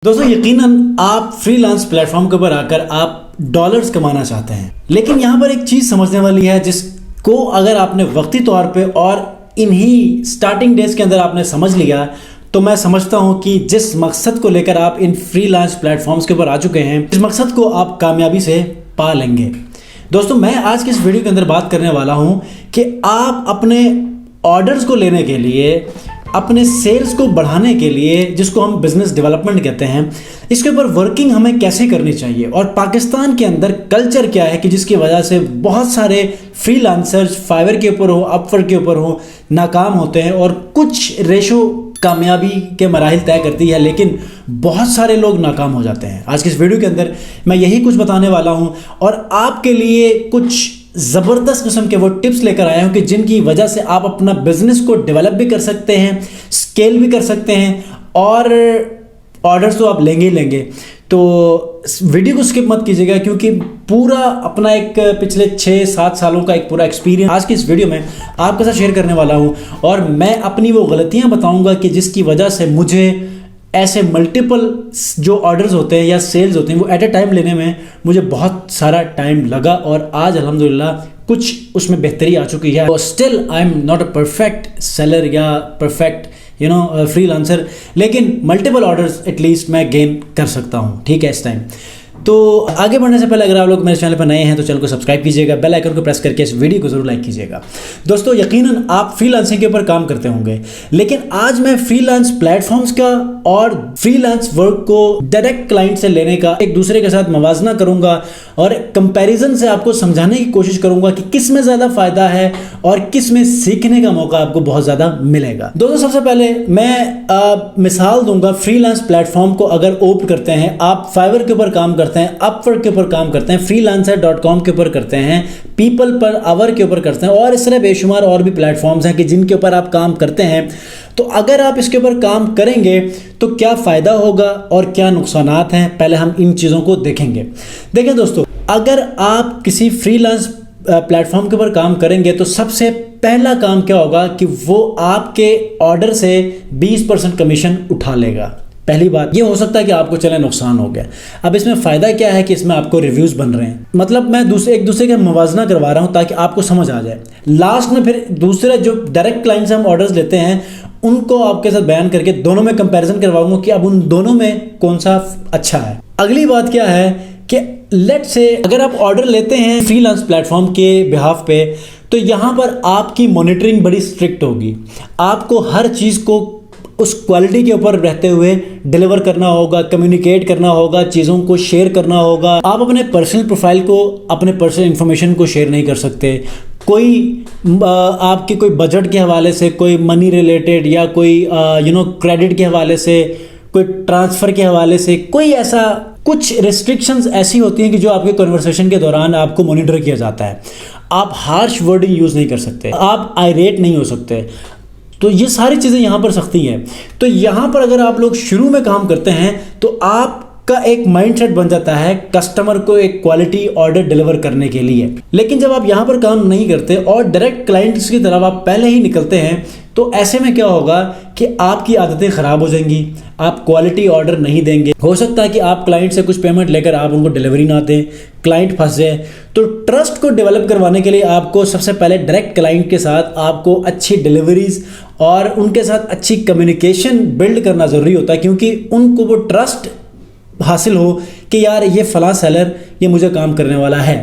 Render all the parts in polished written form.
दोस्तों यकीनन आप फ्रीलांस प्लेटफॉर्म के ऊपर आकर आप डॉलर्स कमाना चाहते हैं, लेकिन यहाँ पर एक चीज़ समझने वाली है जिसको अगर आपने वक्ती तौर पे और इन्हीं स्टार्टिंग डेज के अंदर आपने समझ लिया तो मैं समझता हूँ कि जिस मकसद को लेकर आप इन फ्रीलांस प्लेटफॉर्म्स के ऊपर आ चुके हैं, इस मकसद को आप कामयाबी से पा लेंगे। दोस्तों मैं आज की इस वीडियो के अंदर बात करने वाला हूँ कि आप अपने ऑर्डर्स को लेने के लिए, अपने सेल्स को बढ़ाने के लिए, जिसको हम बिजनेस डेवलपमेंट कहते हैं, इसके ऊपर वर्किंग हमें कैसे करनी चाहिए और पाकिस्तान के अंदर कल्चर क्या है कि जिसकी वजह से बहुत सारे फ्रीलांसर्स फाइवर के ऊपर हो, अपवर्क के ऊपर हो, नाकाम होते हैं और कुछ रेशो कामयाबी के मराहिल तय करती है, लेकिन बहुत सारे लोग नाकाम हो जाते हैं। आज की इस वीडियो के अंदर मैं यही कुछ बताने वाला हूं और आपके लिए कुछ ज़बरदस्त किस्म के वो टिप्स लेकर आया हूं कि जिनकी वजह से आप अपना बिजनेस को डेवलप भी कर सकते हैं, स्केल भी कर सकते हैं और ऑर्डर्स तो आप लेंगे ही लेंगे। तो वीडियो को स्किप मत कीजिएगा क्योंकि पूरा अपना एक पिछले 6-7 सालों का एक पूरा एक्सपीरियंस आज की इस वीडियो में आपके साथ शेयर करने वाला हूं और मैं अपनी वो गलतियां बताऊंगा कि जिसकी वजह से मुझे ऐसे मल्टीपल जो ऑर्डर्स होते हैं या सेल्स होते हैं वो एट ए टाइम लेने में मुझे बहुत सारा टाइम लगा और आज अल्हम्दुलिल्लाह कुछ उसमें बेहतरी आ चुकी है। Still I am not a perfect seller या परफेक्ट फ्रीलांसर, लेकिन मल्टीपल ऑर्डर्स एटलीस्ट मैं गेन कर सकता हूँ। ठीक है, इस टाइम तो आगे बढ़ने से पहले अगर आप लोग मेरे चैनल पर नए हैं तो चैनल को सब्सक्राइब कीजिएगा, बेल आइकन को प्रेस करके इस वीडियो को जरूर लाइक कीजिएगा। दोस्तों यकीनन आप फ्रीलांसिंग के ऊपर काम करते होंगे, लेकिन आज मैं फ्रीलांस प्लेटफॉर्म्स का और फ्रीलांस वर्क को डायरेक्ट क्लाइंट से लेने का एक दूसरे के साथ मवाजना करूंगा और कंपैरिजन से आपको समझाने की कोशिश करूंगा कि किस में ज़्यादा फायदा है और किस में सीखने का मौका आपको बहुत ज़्यादा मिलेगा। दोस्तों सबसे पहले मैं मिसाल दूंगा। फ्रीलांस प्लेटफॉर्म को अगर ओपन करते हैं, आप फाइवर के ऊपर काम करते हैं, अपवर्क के ऊपर काम करते हैं, freelancer.com के ऊपर करते हैं, पीपल पर आवर के ऊपर करते हैं और इस तरह बेशुमार और भी प्लेटफॉर्म्स हैं कि जिनके ऊपर आप काम करते हैं। तो अगर आप इसके ऊपर काम करेंगे तो क्या फ़ायदा होगा और क्या नुकसानात हैं, पहले हम इन चीज़ों को देखेंगे। देखें दोस्तों, अगर आप किसी फ्रीलांस प्लेटफॉर्म के ऊपर काम करेंगे तो सबसे पहला काम क्या होगा कि वो आपके ऑर्डर से 20% कमीशन उठा लेगा। पहली बात ये हो सकता है कि आपको चले नुकसान हो गया। अब इसमें फ़ायदा क्या है कि इसमें आपको रिव्यूज़ बन रहे हैं, मतलब मैं एक दूसरे का मवाजना करवा रहा हूँ ताकि आपको समझ आ जाए। लास्ट में फिर दूसरे जो डायरेक्ट क्लाइंट से हम ऑर्डर्स लेते हैं उनको आपके साथ बयान करके दोनों में कंपैरिजन करवाऊंगा कि अब उन दोनों में कौन सा अच्छा है। अगली बात क्या है कि लेट से अगर आप ऑर्डर लेते हैं फ्रीलांस प्लेटफॉर्म के बिहाफ पे तो यहाँ पर आपकी मॉनिटरिंग बड़ी स्ट्रिक्ट होगी। आपको हर चीज़ को उस क्वालिटी के ऊपर रहते हुए डिलीवर करना होगा, कम्युनिकेट करना होगा, चीज़ों को शेयर करना होगा। आप अपने पर्सनल प्रोफाइल को, अपने पर्सनल इंफॉर्मेशन को शेयर नहीं कर सकते। कोई आपके कोई बजट के हवाले से, कोई मनी रिलेटेड या कोई क्रेडिट के हवाले से, कोई ट्रांसफ़र के हवाले से, कोई ऐसा कुछ रिस्ट्रिक्शंस ऐसी होती हैं कि जो आपके कन्वर्सेशन के दौरान आपको मॉनिटर किया जाता है। आप हार्श वर्डिंग यूज़ नहीं कर सकते, आप आयरेट नहीं हो सकते। तो ये सारी चीज़ें यहाँ पर सख्ती हैं। तो यहाँ पर अगर आप लोग शुरू में काम करते हैं तो आपका एक माइंडसेट बन जाता है कस्टमर को एक क्वालिटी ऑर्डर डिलीवर करने के लिए। लेकिन जब आप यहाँ पर काम नहीं करते और डायरेक्ट क्लाइंट्स की तरफ आप पहले ही निकलते हैं तो ऐसे में क्या होगा कि आपकी आदतें ख़राब हो जाएंगी, आप क्वालिटी ऑर्डर नहीं देंगे। हो सकता है कि आप क्लाइंट से कुछ पेमेंट लेकर आप उनको डिलीवरी ना दें, क्लाइंट फंस जाए। तो ट्रस्ट को डेवलप करवाने के लिए आपको सबसे पहले डायरेक्ट क्लाइंट के साथ आपको अच्छी डिलीवरीज और उनके साथ अच्छी कम्युनिकेशन बिल्ड करना ज़रूरी होता है, क्योंकि उनको वो ट्रस्ट हासिल हो कि यार ये फ़लाँ सेलर ये मुझे काम करने वाला है।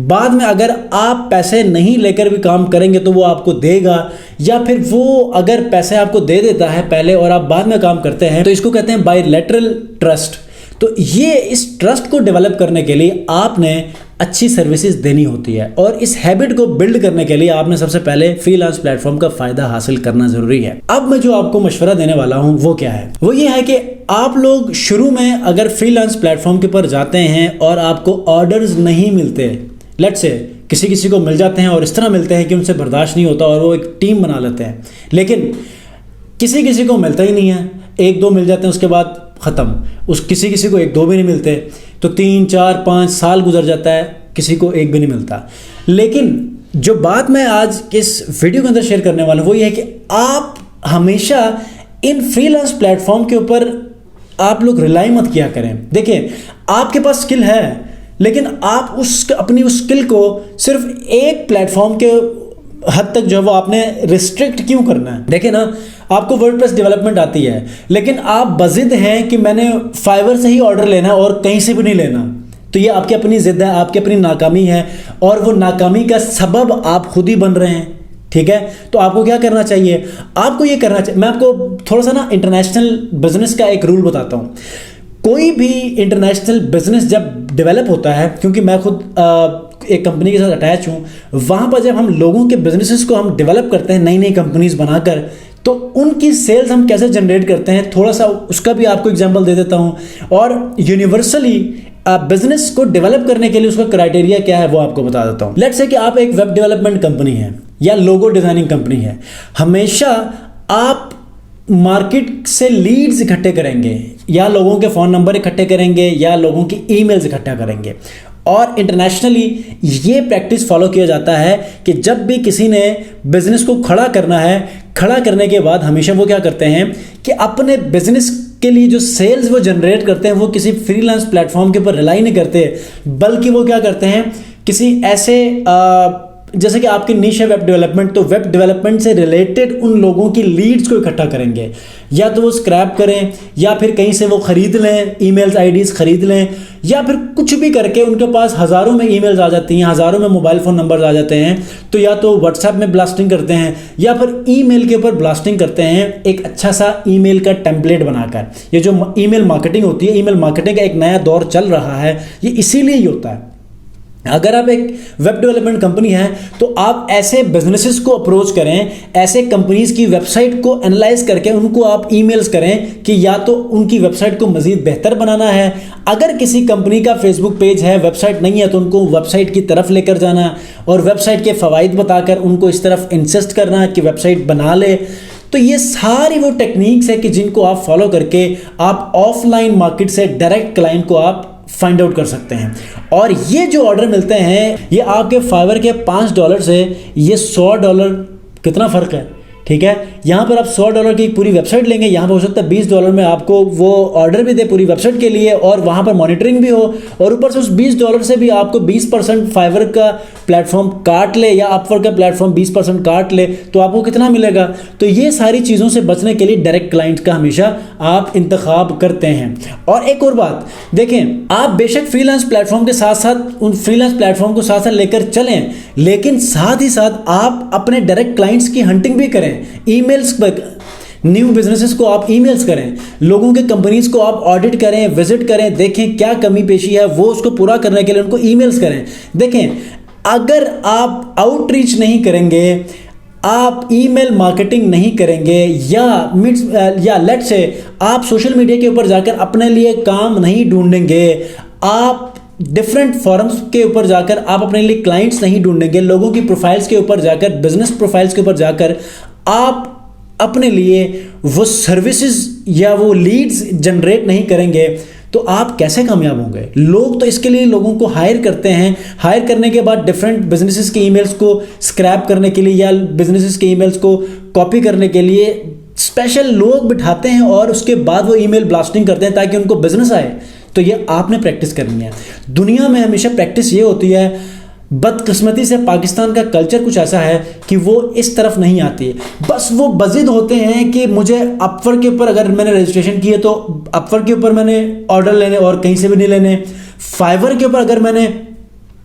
बाद में अगर आप पैसे नहीं लेकर भी काम करेंगे तो वो आपको देगा, या फिर वो अगर पैसे आपको दे देता है पहले और आप बाद में काम करते हैं तो इसको कहते हैं बायलैटरल ट्रस्ट। तो ये इस ट्रस्ट को डेवलप करने के लिए आपने अच्छी सर्विसेज देनी होती है और इस हैबिट को बिल्ड करने के लिए आपने सबसे पहले फ्रीलांस प्लेटफॉर्म का फ़ायदा हासिल करना ज़रूरी है। अब मैं जो आपको मशवरा देने वाला हूँ वो क्या है, वो ये है कि आप लोग शुरू में अगर फ्रीलांस प्लेटफॉर्म के ऊपर जाते हैं और आपको ऑर्डर्स नहीं मिलते, लेट से किसी को मिल जाते हैं और इस तरह मिलते हैं कि उनसे बर्दाश्त नहीं होता और वो एक टीम बना लेते हैं, लेकिन किसी को मिलता ही नहीं है। 1-2 मिल जाते हैं, उसके बाद ख़त्म। उस किसी को 1-2 भी नहीं मिलते तो 3-4-5 साल गुजर जाता है, किसी को एक भी नहीं मिलता। लेकिन जो बात मैं आज इस वीडियो के अंदर शेयर करने वाला हूँ वो ये है कि आप हमेशा इन फ्रीलांस प्लेटफॉर्म के ऊपर आप लोग रिलाई मत किया करें। देखिए, आपके पास स्किल है, लेकिन आप अपनी उस स्किल को सिर्फ एक प्लेटफॉर्म के हद तक जो है वो आपने रिस्ट्रिक्ट क्यों करना है। देखिए ना, आपको वर्डप्रेस डेवलपमेंट आती है, लेकिन आप बजिद हैं कि मैंने फाइवर से ही ऑर्डर लेना है और कहीं से भी नहीं लेना। तो ये आपकी अपनी जिद है, आपकी अपनी नाकामी है, और वो नाकामी का सबब आप खुद ही बन रहे हैं। ठीक है, तो आपको क्या करना चाहिए? आपको ये करना चाहिए, मैं आपको थोड़ा सा ना इंटरनेशनल बिजनेस का एक रूल बताता हूँ। कोई भी इंटरनेशनल बिजनेस जब डेवलप होता है, क्योंकि मैं खुद एक कंपनी के साथ अटैच हूँ, वहाँ पर जब हम लोगों के बिजनेसेस को हम डेवलप करते हैं नई नई कंपनीज बनाकर, तो उनकी सेल्स हम कैसे जनरेट करते हैं, थोड़ा सा उसका भी आपको एग्जांपल दे देता हूँ। और यूनिवर्सली बिजनेस को डेवलप करने के लिए उसका क्राइटेरिया क्या है वो आपको बता देता हूँ। लेट्स से कि आप एक वेब डेवलपमेंट कंपनी है या लोगो डिजाइनिंग कंपनी है। हमेशा आप मार्केट से लीड्स इकट्ठे करेंगे, या लोगों के फ़ोन नंबर इकट्ठे करेंगे, या लोगों की ईमेल्स इकट्ठा करेंगे। और इंटरनेशनली ये प्रैक्टिस फॉलो किया जाता है कि जब भी किसी ने बिजनेस को खड़ा करना है, खड़ा करने के बाद हमेशा वो क्या करते हैं कि अपने बिजनेस के लिए जो सेल्स वो जनरेट करते हैं वो किसी फ्रीलांस प्लेटफॉर्म के ऊपर रिलाई नहीं करते, बल्कि वो क्या करते हैं, किसी ऐसे जैसे कि आपकी निश है वेब डेवलपमेंट, तो वेब डेवलपमेंट से रिलेटेड उन लोगों की लीड्स को इकट्ठा करेंगे, या तो वो स्क्रैप करें, या फिर कहीं से वो खरीद लें, ईमेल्स आईडीज खरीद लें, या फिर कुछ भी करके उनके पास हज़ारों में ईमेल्स आ जाती हैं, हज़ारों में मोबाइल फ़ोन नंबर आ जाते हैं। तो या तो व्हाट्सएप में ब्लास्टिंग करते हैं, या फिर ईमेल के ऊपर ब्लास्टिंग करते हैं, एक अच्छा सा ईमेल का टेम्पलेट बनाकर। ये जो ईमेल मार्केटिंग होती है, ईमेल मार्केटिंग का एक नया दौर चल रहा है, ये इसीलिए ही होता है। अगर आप एक वेब डेवलपमेंट कंपनी है, तो आप ऐसे बिजनेसेस को अप्रोच करें, ऐसे कंपनीज की वेबसाइट को एनालाइज करके उनको आप ईमेल्स करें कि या तो उनकी वेबसाइट को मजीद बेहतर बनाना है। अगर किसी कंपनी का फेसबुक पेज है, वेबसाइट नहीं है, तो उनको वेबसाइट की तरफ लेकर जाना और वेबसाइट के फ़वाइद बताकर उनको इस तरफ इंसिस्ट करना कि वेबसाइट बना ले। तो ये सारी वो टेक्निक्स है कि जिनको आप फॉलो करके आप ऑफलाइन मार्केट से डायरेक्ट क्लाइंट को आप फाइंड आउट कर सकते हैं। और ये जो ऑर्डर मिलते हैं, ये आपके फाइवर के $5 से ये $100, कितना फ़र्क है। ठीक है, यहाँ पर आप $100 की पूरी वेबसाइट लेंगे, यहाँ पर हो सकता है $20 में आपको वो ऑर्डर भी दे पूरी वेबसाइट के लिए, और वहाँ पर मॉनिटरिंग भी हो, और ऊपर से उस $20 से भी आपको 20% फाइवर का प्लेटफॉर्म काट ले, या अपवर्क का प्लेटफॉर्म 20% काट ले, तो आपको कितना मिलेगा। तो ये सारी चीज़ों से बचने के लिए डायरेक्ट क्लाइंट का हमेशा आप इंतखाब करते हैं। और एक और बात देखें, आप बेशक फ्रीलांस प्लेटफॉर्म के साथ साथ उन फ्रीलांस प्लेटफॉर्म को साथ साथ लेकर चलें, लेकिन साथ ही साथ आप अपने डायरेक्ट क्लाइंट्स की हंटिंग भी करें। ईमेल्स पर न्यू बिजनेसेस को आप ईमेल्स करें, लोगों के कंपनीज को आप ऑडिट करें, विजिट करें, देखें क्या कमी पेशी है, वो उसको पूरा करने के लिए उनको ईमेल्स करें। देखें, अगर आप आउटरीच नहीं करेंगे, आप ईमेल मार्केटिंग नहीं करेंगे, या लेट्स से आप सोशल मीडिया के ऊपर जाकर अपने लिए काम नहीं ढूंढेंगे, आप डिफरेंट फॉरम्स के ऊपर जाकर आप अपने लिए क्लाइंट्स नहीं ढूंढेंगे, लोगों की प्रोफाइल्स के ऊपर जाकर, बिजनेस प्रोफाइल्स के ऊपर जाकर आप अपने लिए वो सर्विसेज या वो लीड्स जनरेट नहीं करेंगे, तो आप कैसे कामयाब होंगे। लोग तो इसके लिए लोगों को हायर करते हैं, हायर करने के बाद डिफरेंट बिजनेसेस के ईमेल्स को स्क्रैप करने के लिए या बिजनेसेस के ईमेल्स को कॉपी करने के लिए स्पेशल लोग बिठाते हैं, और उसके बाद वो ईमेल ब्लास्टिंग करते हैं ताकि उनको बिजनेस आए। तो ये आपने प्रैक्टिस करनी है। दुनिया में हमेशा प्रैक्टिस ये होती है, बदकिस्मती से पाकिस्तान का कल्चर कुछ ऐसा है कि वो इस तरफ नहीं आती। बस वो बजिद होते हैं कि मुझे अपवर्क के ऊपर अगर मैंने रजिस्ट्रेशन की है तो अपवर्क के ऊपर मैंने ऑर्डर लेने और कहीं से भी नहीं लेने, फाइवर के ऊपर अगर मैंने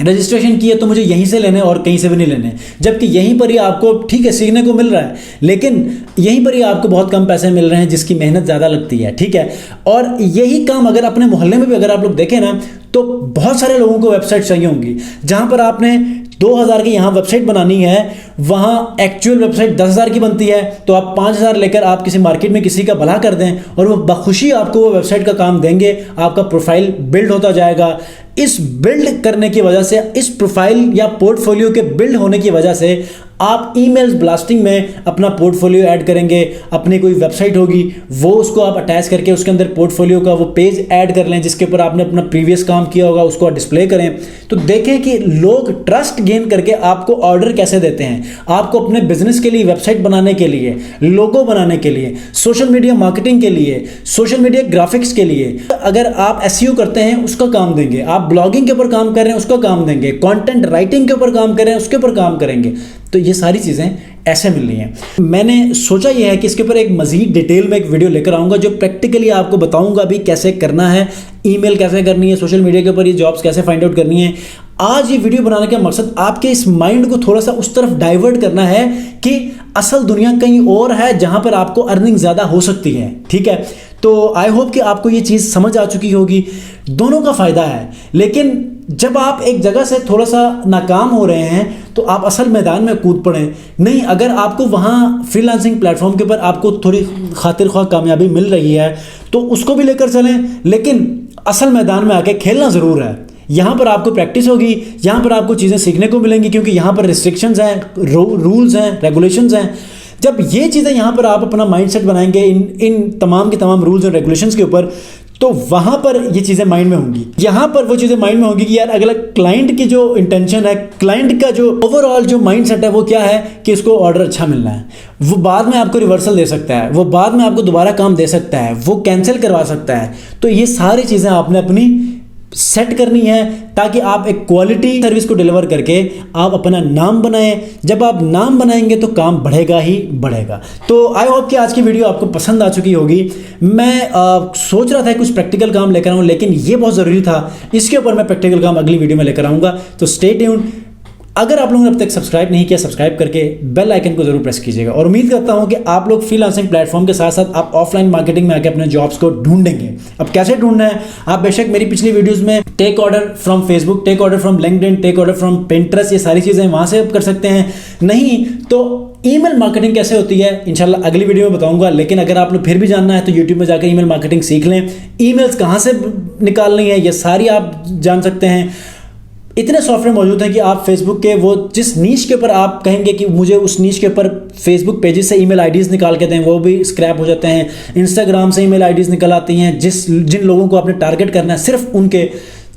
रजिस्ट्रेशन की है तो मुझे यहीं से लेने और कहीं से भी नहीं लेने। जबकि यहीं पर ही आपको ठीक है सीखने को मिल रहा है, लेकिन यहीं पर ही आपको बहुत कम पैसे मिल रहे हैं जिसकी मेहनत ज़्यादा लगती है। ठीक है, और यही काम अगर अपने मोहल्ले में भी अगर आप लोग देखें ना, तो बहुत सारे लोगों को वेबसाइट चाहिए होंगी। जहां पर आपने 2000 की यहाँ वेबसाइट बनानी है, वहाँ एक्चुअल वेबसाइट 10,000 की बनती है, तो आप 5,000 लेकर आप किसी मार्केट में किसी का भला कर दें और वो बखुशी आपको वो वेबसाइट का काम देंगे, आपका प्रोफाइल बिल्ड होता जाएगा। इस बिल्ड करने की वजह से, इस प्रोफाइल या पोर्टफोलियो के बिल्ड होने की वजह से आप ईमेल्स ब्लास्टिंग में अपना पोर्टफोलियो ऐड करेंगे, अपनी कोई वेबसाइट होगी वो उसको आप अटैच करके उसके अंदर पोर्टफोलियो का वो पेज ऐड कर लें जिसके ऊपर आपने अपना प्रीवियस काम किया होगा, उसको डिस्प्ले करें। तो देखें कि लोग ट्रस्ट गेन करके आपको ऑर्डर कैसे देते हैं। आपको अपने बिजनेस के लिए, वेबसाइट बनाने के लिए, लोगो बनाने के लिए, सोशल मीडिया मार्केटिंग के लिए, सोशल मीडिया ग्राफिक्स के लिए, अगर आप एसईओ करते हैं उसका काम देंगे, आप ब्लॉगिंग के ऊपर काम कर रहे हैं उसका काम देंगे, कंटेंट राइटिंग के ऊपर काम कर रहे हैं उसके ऊपर काम करेंगे। तो ये सारी चीज़ें ऐसे मिल रही हैं। मैंने सोचा यह है कि इसके ऊपर एक मजीद डिटेल में एक वीडियो लेकर आऊँगा जो प्रैक्टिकली आपको बताऊँगा भी कैसे करना है, ईमेल कैसे करनी है, सोशल मीडिया के ऊपर ये जॉब्स कैसे फाइंड आउट करनी है। आज ये वीडियो बनाने का मकसद आपके इस माइंड को थोड़ा सा उस तरफ डाइवर्ट करना है कि असल दुनिया कहीं और है जहां पर आपको अर्निंग ज़्यादा हो सकती है। ठीक है, तो आई होप कि आपको ये चीज़ समझ आ चुकी होगी। दोनों का फ़ायदा है, लेकिन जब आप एक जगह से थोड़ा सा नाकाम हो रहे हैं तो आप असल मैदान में कूद पड़ें। नहीं, अगर आपको वहाँ फ्रीलांसिंग प्लेटफॉर्म के ऊपर आपको थोड़ी खातिर ख्वाह कामयाबी मिल रही है तो उसको भी लेकर चलें, लेकिन असल मैदान में आके खेलना ज़रूर है। यहाँ पर आपको प्रैक्टिस होगी, यहाँ पर आपको चीज़ें सीखने को मिलेंगी क्योंकि यहाँ पर रिस्ट्रिक्शंस हैं, रूल्स हैं, रेगुलेशंस हैं। जब ये चीज़ें यहाँ पर आप अपना माइंडसेट बनाएंगे इन तमाम के तमाम रूल्स और रेगुलेशंस के ऊपर, तो वहाँ पर ये चीज़ें माइंड में होंगी। यहाँ पर वो चीज़ें माइंड में होंगी कि यार अगला क्लाइंट की जो इंटेंशन है, क्लाइंट का जो ओवरऑल जो माइंडसेट है वो क्या है कि इसको ऑर्डर अच्छा मिलना है। वो बाद में आपको रिवर्सल दे सकता है, वो बाद में आपको दोबारा काम दे सकता है, वो कैंसिल करवा सकता है। तो ये सारी चीज़ें आपने अपनी सेट करनी है ताकि आप एक क्वालिटी सर्विस को डिलीवर करके आप अपना नाम बनाएं। जब आप नाम बनाएंगे तो काम बढ़ेगा ही बढ़ेगा। तो आई होप कि आज की वीडियो आपको पसंद आ चुकी होगी। मैं सोच रहा था कुछ प्रैक्टिकल काम लेकर आऊँ, लेकिन ये बहुत ज़रूरी था, इसके ऊपर मैं प्रैक्टिकल काम अगली वीडियो में लेकर आऊँगा। तो स्टे ट्यून्ड। अगर आप लोगों ने अब तक सब्सक्राइब नहीं किया, सब्सक्राइब करके बेल आइकन को जरूर प्रेस कीजिएगा। और उम्मीद करता हूं कि आप लोग फ्रीलांसिंग प्लेटफॉर्म के साथ साथ आप ऑफलाइन मार्केटिंग में आके अपने जॉब्स को ढूंढेंगे। अब कैसे ढूंढना है, आप बेशक मेरी पिछली वीडियोस में take order from Facebook, take order from LinkedIn, take order from Pinterest, ये सारी चीज़ें वहाँ से आप कर सकते हैं। नहीं तो ईमेल मार्केटिंग कैसे होती है इंशाल्लाह अगली वीडियो में बताऊंगा। लेकिन अगर आप लोग फिर भी जानना है तो यूट्यूब में जाकर ईमेल मार्केटिंग सीख लें। ईमेल्स कहाँ से निकालनी है ये सारी आप जान सकते हैं। इतने सॉफ्टवेयर मौजूद हैं कि आप फेसबुक के वो जिस नीश के ऊपर आप कहेंगे कि मुझे उस नीश के ऊपर फेसबुक पेजेस से ईमेल आईडीज़ निकाल के दें, वो भी स्क्रैप हो जाते हैं। इंस्टाग्राम से ईमेल आईडीज़ निकल आती हैं जिन लोगों को आपने टारगेट करना है सिर्फ उनके।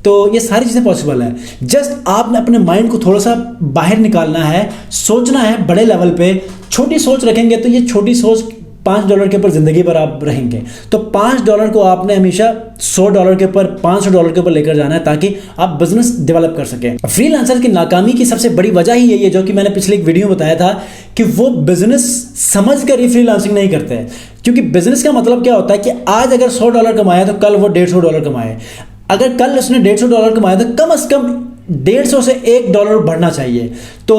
तो ये सारी चीज़ें पॉसिबल है। जस्ट आपने अपने माइंड को थोड़ा सा बाहर निकालना है, सोचना है बड़े लेवल पे। छोटी सोच रखेंगे तो ये छोटी सोच $5 के ऊपर ज़िंदगी भर आप रहेंगे। तो $5 को आपने हमेशा $100 के ऊपर, $500 के ऊपर लेकर जाना है ताकि आप बिजनेस डेवलप कर सकें। फ्रीलांसर की नाकामी की सबसे बड़ी वजह ही यही है, जो कि मैंने पिछले एक वीडियो में बताया था कि वो बिजनेस समझ कर ही फ्रीलांसिंग नहीं करते हैं। क्योंकि बिजनेस का मतलब क्या होता है कि आज अगर $100 कमाया तो कल वो $150 कमाए। अगर कल उसने $150 कमाया तो कम से कम 150 से $1 बढ़ना चाहिए। तो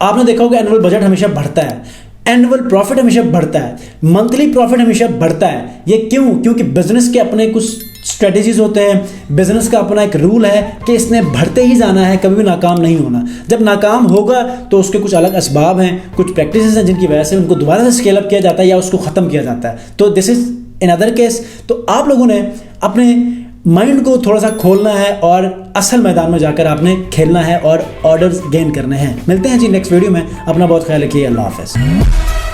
आपने देखा होगा एनुअल बजट हमेशा बढ़ता है, एनुअल प्रॉफिट हमेशा बढ़ता है, मंथली प्रॉफिट हमेशा बढ़ता है। ये क्यों? क्योंकि बिजनेस के अपने कुछ स्ट्रेटेजीज होते हैं, बिजनेस का अपना एक रूल है कि इसने बढ़ते ही जाना है, कभी भी नाकाम नहीं होना। जब नाकाम होगा तो उसके कुछ अलग असबाब हैं, कुछ प्रैक्टिसेस हैं जिनकी वजह से उनको दोबारा से स्केल अप किया जाता है या उसको ख़त्म किया जाता है। तो this is in other case. तो आप लोगों ने अपने माइंड को थोड़ा सा खोलना है और असल मैदान में जाकर आपने खेलना है और ऑर्डर्स गेन करने हैं। मिलते हैं जी नेक्स्ट वीडियो में। अपना बहुत ख्याल रखिए। अल्लाह हाफ़िज़।